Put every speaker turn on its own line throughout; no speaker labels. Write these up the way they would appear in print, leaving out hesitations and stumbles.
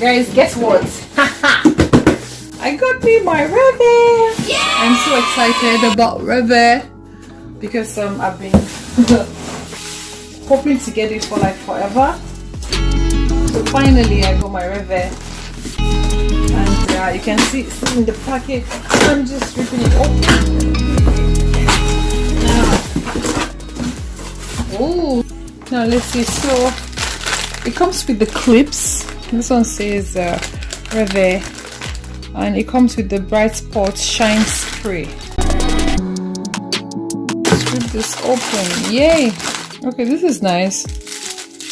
Guys, guess what? I got me my Revair. Yeah! I'm so excited about Revair because I've been hoping to get it for like forever. So finally I got my Revair, and you can see it's still in the packet. I'm just ripping it open. Oh, now let's see. So it comes with the clips. This one says Revair, and it comes with the Bright Spot Shine Spray. Let's rip this open. Yay! Okay, this is nice.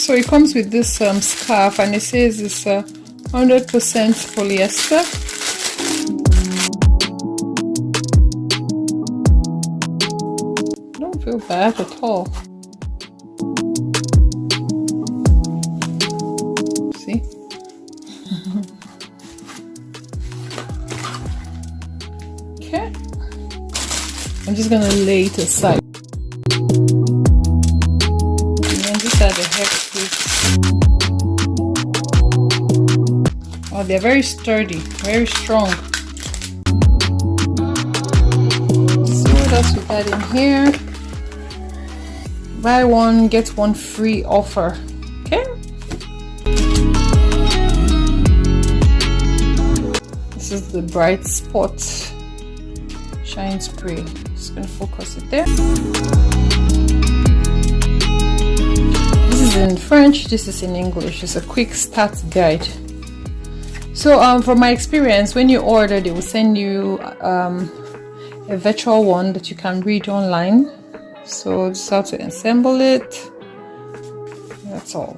So it comes with this scarf, and it says it's 100% polyester. I don't feel bad at all. See? Okay. I'm just gonna lay it aside. And then these are the hair clips. Oh, they're very sturdy, very strong. So what else we got in here? Buy one, get one free offer. Okay. This is the Bright Spot Shine Spray. Just gonna focus it there. This is in French, this is in English. It's a quick start guide. So from my experience, when you order, they will send you a virtual one that you can read online. So just how to assemble it. That's all.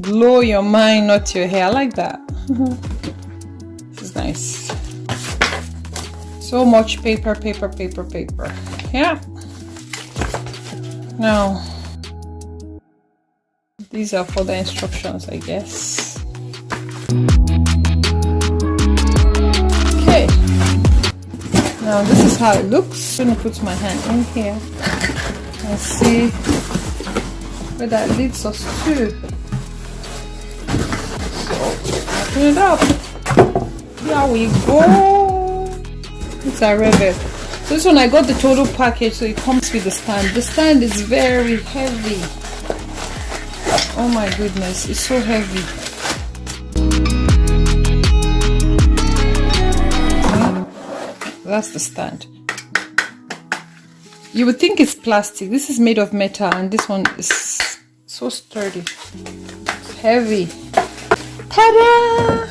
Blow your mind, not your hair. I like that. This is nice. So much paper. Yeah. Now, these are for the instructions, I guess. Okay. Now this is how it looks. I'm gonna put my hand in here and see where that leads us to. Open it up. Here we go. It's a Revair. So this one I got the total package, so it comes with the stand. The stand is very heavy. Oh my goodness, it's so heavy. That's the stand. You would think it's plastic. This is made of metal, and this one is so sturdy. It's heavy. Ta-da!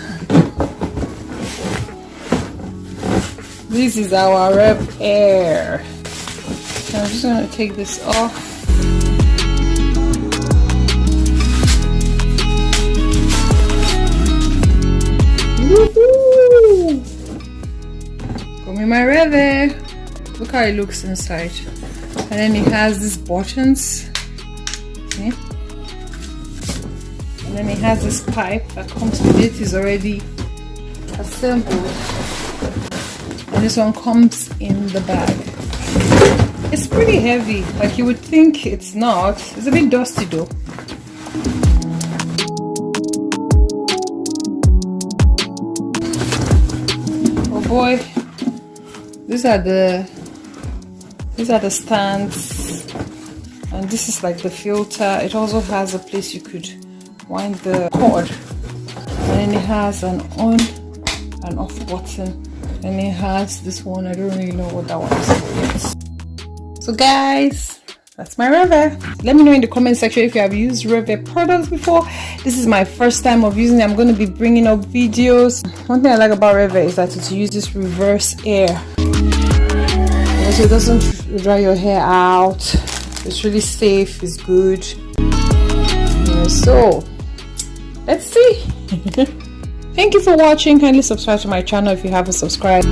This is our Revair. So I'm just going to take this off. Woohoo! Got me my Revair. Look how it looks inside. And then it has these buttons. See? And then it has this pipe that comes with it. It's already assembled. And this one comes in the bag. It's pretty heavy. Like you would think it's not. It's a bit dusty though. Oh boy. These are the stands, and this is like the filter. It also has a place you could wind the cord, and then it has an on and off button, and it has this one. I don't really know what that one is yet. So guys, that's my Revair. Let me know in the comment section if you have used Revair products before. This is my first time of using it. I'm going to be bringing up videos. One thing I like about Revair is that it uses reverse air, so it doesn't dry your hair out. It's really safe. It's good. Yeah, so let's see. Thank you for watching. Kindly subscribe to my channel if you haven't subscribed.